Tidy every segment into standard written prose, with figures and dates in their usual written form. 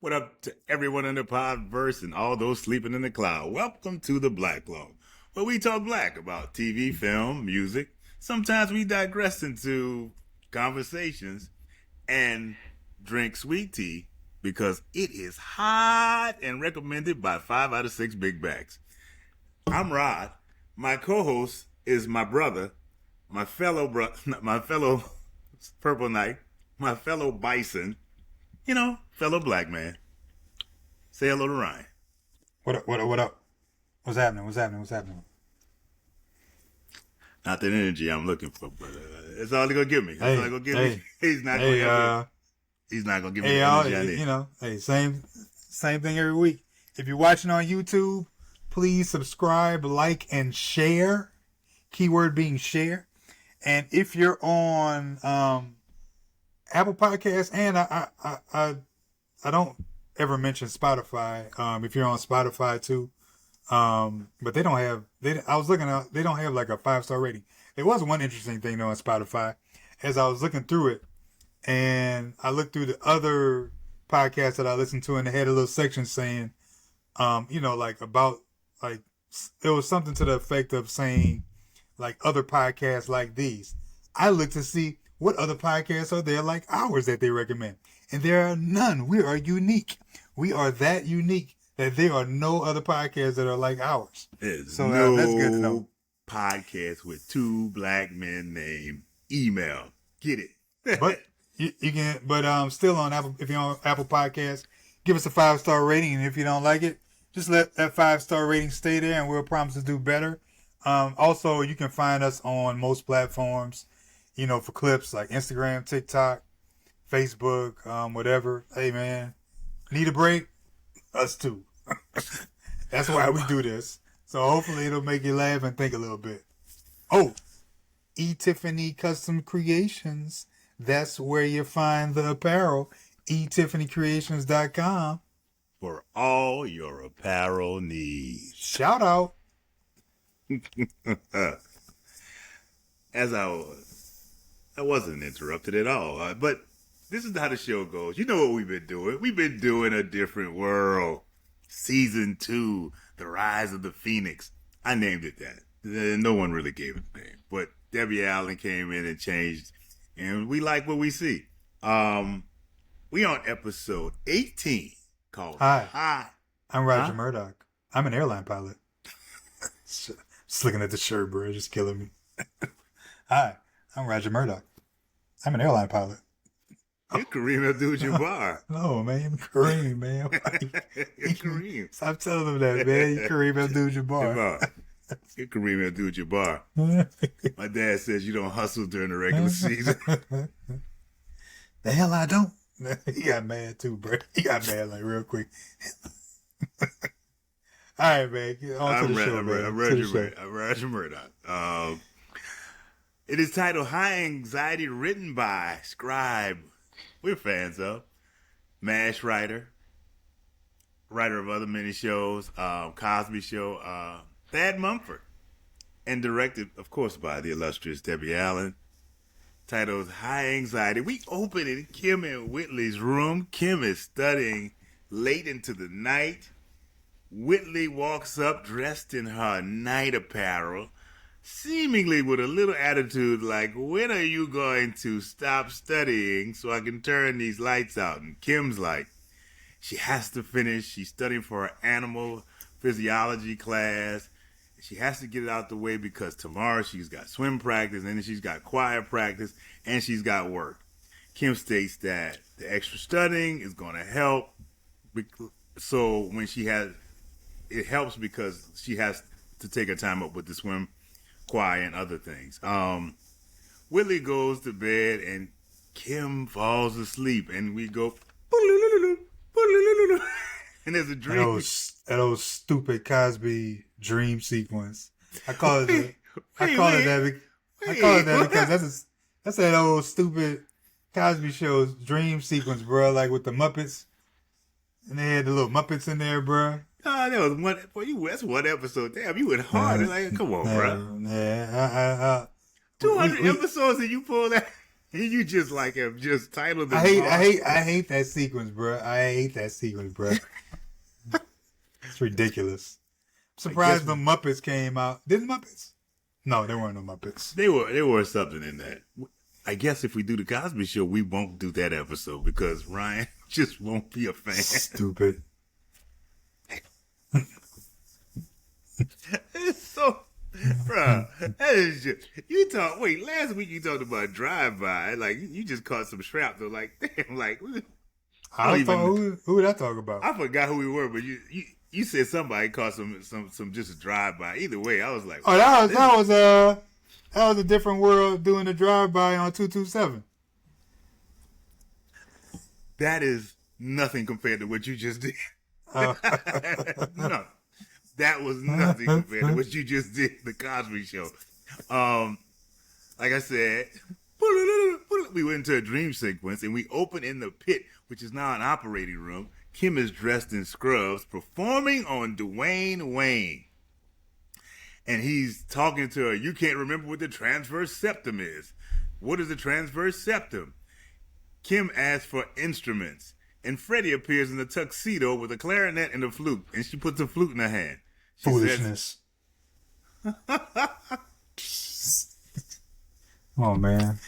What up to everyone in the podverse and all those sleeping in the cloud? Welcome to the blacklog, where we talk black about TV, film, music. Sometimes we digress into conversations and drink sweet tea because it is hot and recommended by 5 out of 6 big bags. I'm Rod. My co-host is my brother, my fellow Purple Knight, my fellow Bison, fellow black man. Say hello to Ryan. What up? What up? What's happening? Not that energy I'm looking for, but that's all he gonna give me. That's all he gonna give me. He's not gonna give me the energy I need. Same thing every week. If you're watching on YouTube, please subscribe, like, and share. Keyword being share. And if you're on Apple Podcasts, and I don't ever mention Spotify. If you're on Spotify too, but they don't have. I was looking at. They don't have like a 5-star rating. There was one interesting thing though on Spotify, as I was looking through it, and I looked through the other podcasts that I listened to, and they had a little section saying, about it was something to the effect of saying, like other podcasts like these. I looked to see what other podcasts are there like ours that they recommend. And there are none. We are unique. We are that unique that there are no other podcasts that are like ours. There's no that's good to know. Podcast with two black men named Email. Get it. But you can. But still on Apple. If you're on Apple Podcasts, give us a 5-star rating. And if you don't like it, just let that 5-star rating stay there, and we'll promise to do better. Also, you can find us on most platforms. For clips like Instagram, TikTok, Facebook, whatever. Hey, man, need a break? Us too. That's why we do this. So hopefully it'll make you laugh and think a little bit. Oh, Tiffany Custom Creations. That's where you find the apparel. etiffanycreations.com. For all your apparel needs. Shout out. As I wasn't interrupted at all. But this is how the show goes. You know what we've been doing. We've been doing A Different World. Season 2, The Rise of the Phoenix. I named it that. No one really gave it a name. But Debbie Allen came in and changed. And we like what we see. We on episode 18 called Hi. I'm Roger Murdoch. I'm an airline pilot. Just looking at the shirt, bro. Just killing me. Hi. I'm Roger Murdoch. I'm an airline pilot. You're Kareem Abdul-Jabbar. No, man. I'm Kareem, man. You're Kareem. Stop telling them that, man. You're Kareem Abdul-Jabbar. You're Kareem Abdul-Jabbar. My dad says you don't hustle during the regular season. The hell I don't. He got mad too, bro. He got mad like real quick. All right, man. I'm Roger Murdoch. It is titled High Anxiety, written by Scribe. We're fans of. MASH writer of other many shows, Cosby Show, Thad Mumford, and directed, of course, by the illustrious Debbie Allen. Titled High Anxiety. We open in Kim and Whitley's room. Kim is studying late into the night. Whitley walks up dressed in her night apparel, seemingly with a little attitude like, when are you going to stop studying so I can turn these lights out? And Kim's like, she has to finish. She's studying for her animal physiology class. She has to get it out the way because tomorrow she's got swim practice, and then she's got choir practice, and she's got work. Kim states that the extra studying is going to help. So when it helps because she has to take her time up with the swim, choir, and other things. Whitley goes to bed and Kim falls asleep, and we go and there's a dream. That old stupid Cosby dream sequence. I call it that because that's that old stupid Cosby Show's dream sequence, bro. Like with the Muppets, and they had the little Muppets in there, bro. Oh, that was one. Boy, that's one episode. Damn, you went hard. Like, come on, bro. Yeah. 200 episodes and you pull that. You just like have just titled the I hate that sequence, bro. I hate that sequence, bro. It's ridiculous. I'm surprised the Muppets came out. Didn't Muppets? No, there weren't no Muppets. There were something in that. I guess if we do the Cosby Show, we won't do that episode because Ryan just won't be a fan. Stupid. It's so, bro. That is just Wait, last week you talked about drive-by. Like you just caught some shrapnel. Like damn. Like Who did I talk about? I forgot who we were, but you said somebody caught some just a drive-by. Either way, I was like, oh, that was a different world doing a drive-by on 227. That is nothing compared to what you just did. No. That was nothing compared to what you just did, the Cosby Show. Like I said, we went into a dream sequence and we open in the pit, which is now an operating room. Kim is dressed in scrubs, performing on Dwayne Wayne. And he's talking to her. You can't remember what the transverse septum is. What is the transverse septum? Kim asks for instruments. And Freddie appears in a tuxedo with a clarinet and a flute. And she puts a flute in her hand. She Foolishness. Oh, man.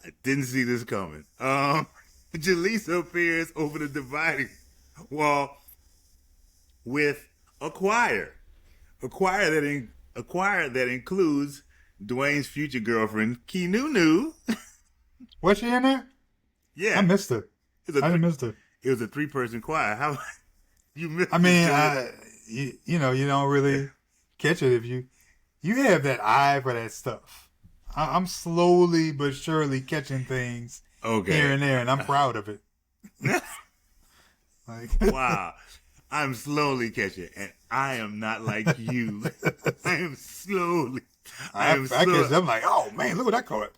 I didn't see this coming. Jaleesa appears over the dividing wall with a choir. A choir that includes Dwayne's future girlfriend, Kinunu. Was she in there? Yeah. I missed her. I missed her. It was a 3-person choir. How you missed I mean, you don't really catch it if you have that eye for that stuff. I'm slowly but surely catching things here and there, and I'm proud of it. Wow. I'm slowly catching, and I am not like you. I'm like, oh man, look what I caught.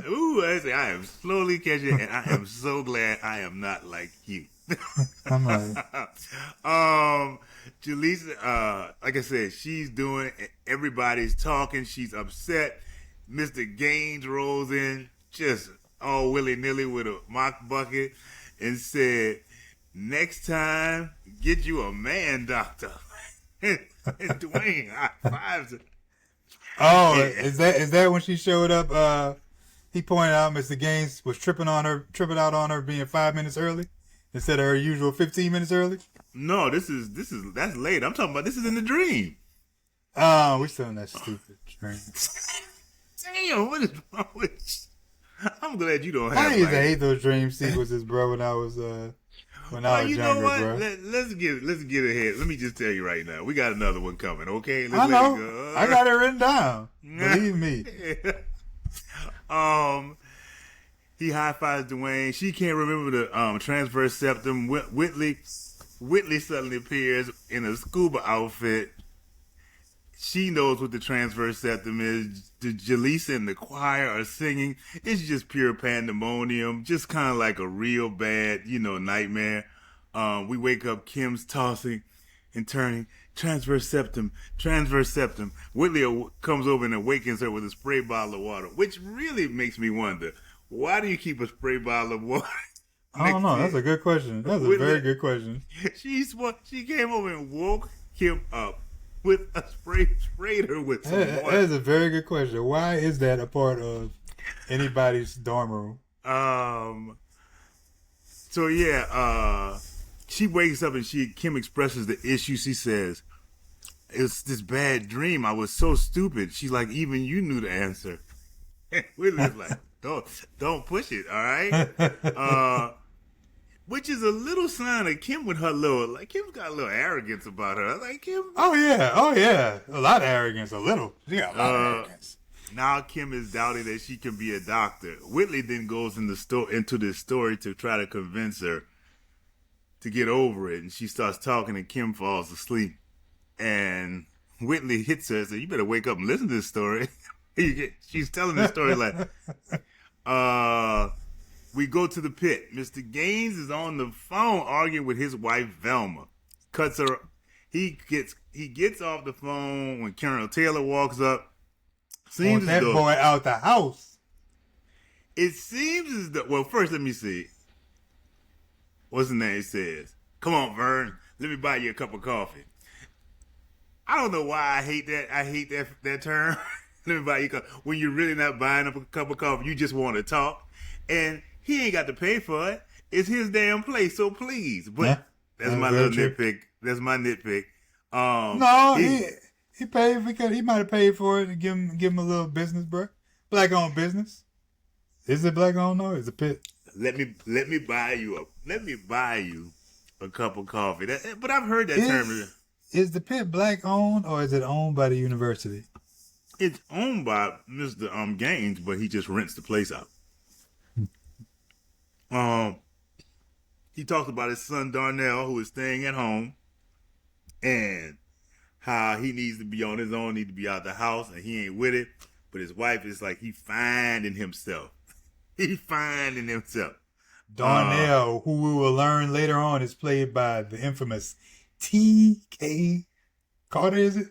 Ooh, I am slowly catching, and I am so glad I am not like you. I'm like, Jaleesa, like I said, she's doing it. Everybody's talking. She's upset. Mr. Gaines rolls in, just all willy-nilly with a mock bucket, and said, next time, get you a man doctor. And Dwayne high-fives her. Oh, is that when she showed up? He pointed out Mr. Gaines was tripping out on her being 5 minutes early instead of her usual 15 minutes early. No, that's late. I'm talking about this is in the dream. Oh, we still in that stupid dream. Damn, what is wrong with you? I'm glad you don't have. I used to hate those dream sequences, bro. When I was younger, bro. Let's get ahead. Let me just tell you right now, we got another one coming. Okay, I know. I got it written down. Believe me. He high fives Dwayne. She can't remember the transverse septum. Whitley suddenly appears in a scuba outfit. She knows what the transverse septum is. The Jaleesa and the choir are singing. It's just pure pandemonium. Just kind of like a real bad, nightmare. We wake up, Kim's tossing and turning. Transverse septum. Whitley comes over and awakens her with a spray bottle of water, which really makes me wonder, why do you keep a spray bottle of water? I don't know. That's a good question. That's a very good question. She came over and woke Kim up with a sprayed her with some water. That is a very good question. Why is that a part of anybody's dorm room? So yeah, she wakes up and Kim expresses the issue. She says, "It's this bad dream. I was so stupid." She's like, "Even you knew the answer." We're just like, "Don't push it, all right?" Which is a little sign of Kim with her Kim's got a little arrogance about her. Like Kim. Oh yeah, a lot of arrogance. A little. She got a lot of arrogance. Now Kim is doubting that she can be a doctor. Whitley then goes into this story to try to convince her to get over it, and she starts talking, and Kim falls asleep. And Whitley hits her and says, "You better wake up and listen to this story." She's telling the story like, we go to the pit. Mr. Gaines is on the phone arguing with his wife Velma. Cuts her. He gets off the phone when Colonel Taylor walks up. Want that boy out the house. It seems as though. Well, first let me see. What's the name? It says, "Come on, Vern. Let me buy you a cup of coffee." I don't know why I hate that. I hate that term. Let me buy you a cup. When you're really not buying up a cup of coffee, you just want to talk, and he ain't got to pay for it. It's his damn place, so please. But Yeah, that's my little nitpick. That's my nitpick. No, he paid because he might have paid for it and give him a little business, bro. Black owned business. Is it black owned though? Is it pit? Let me buy you a cup of coffee. But I've heard that term. Is the pit black owned or is it owned by the university? It's owned by Mr. Gaines, but he just rents the place out. He talks about his son Darnell, who is staying at home, and how he needs to be on his own, need to be out the house, and he ain't with it. But his wife is like, he finding himself. He finding himself. Darnell, who we will learn later on, is played by the infamous T.K. Carter, is it?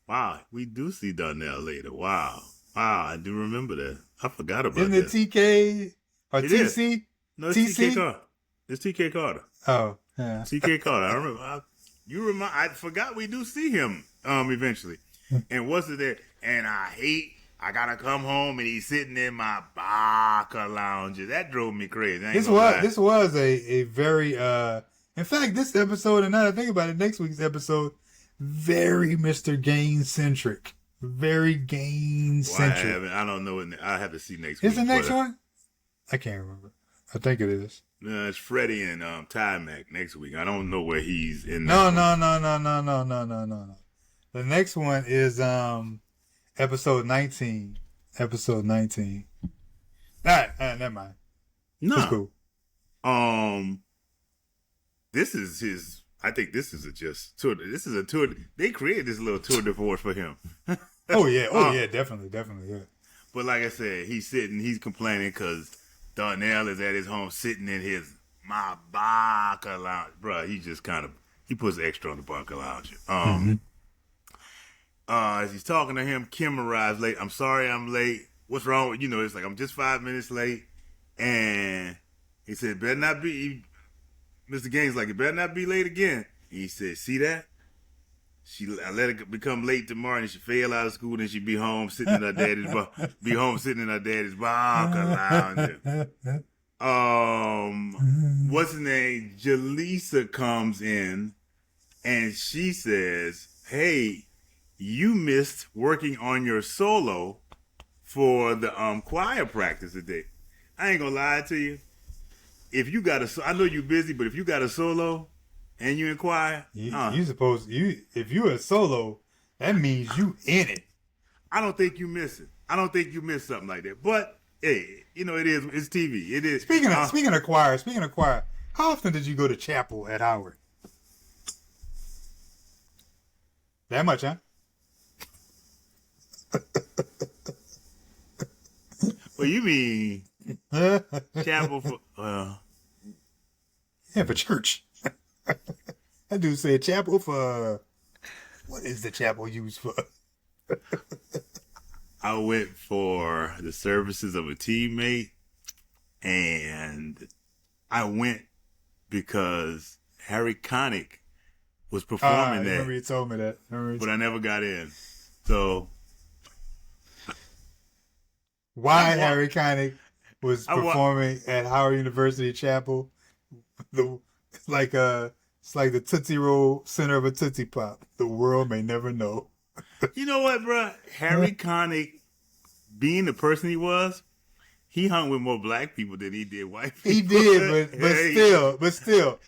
Wow, we do see Darnell later. Wow, I do remember that. I forgot about Isn't that. it T.K. or It T.C.? is. No, it's T.C.? T.K. Carter. It's T.K. Carter. Oh, yeah. T.K. Carter. I remember. I forgot we do see him eventually. And what's it there? And I gotta come home and he's sitting in my Baca lounge. That drove me crazy. This was a very in fact, this episode, and now that I think about it, next week's episode, very Mr. Gaines centric. Very Gaines centric. Well, I don't know. I have to see next Is week. the next one? I can't remember. I think it is. No, it's Freddie and Ty Mac next week. I don't know where he's in. No. The next one is episode 19. Episode 19. All right, never mind. No. It's cool. This is his. I think this is tour. This is a tour. They created this little tour de force for him. Oh yeah, definitely, yeah. But like I said, he's complaining because Darnell is at his home sitting in my Baca lounge. Bruh, he puts extra on the Baca lounge. As he's talking to him, Kim arrives late. I'm sorry I'm late. What's wrong? It's like, I'm just 5 minutes late. And he said, better not be, Mr. Gaines like, it better not be late again. And he said, see that? I let her become late tomorrow and she fail out of school and she be home sitting in her daddy's Baca lounge. What's her name? Jaleesa comes in and she says, hey, you missed working on your solo for the choir practice today. I ain't gonna lie to you. If you got I know you're busy, but if you got a solo and you in choir, if you're a solo, that means you in it. I don't think you miss it. I don't think you miss something like that. But hey, it's TV. It is. Speaking of choir, how often did you go to chapel at Howard? That much, huh? Well, you mean chapel for? Yeah, for church. That dude said chapel for. What is the chapel used for? I went for the services of a teammate, and I went because Harry Connick was performing there. I remember you told me that. But I never got in. So why Harry Connick was performing at Howard University Chapel? It's like the Tootsie Roll center of a Tootsie Pop. The world may never know. You know what, bro? Harry Connick, being the person he was, he hung with more black people than he did white people. He did, but still,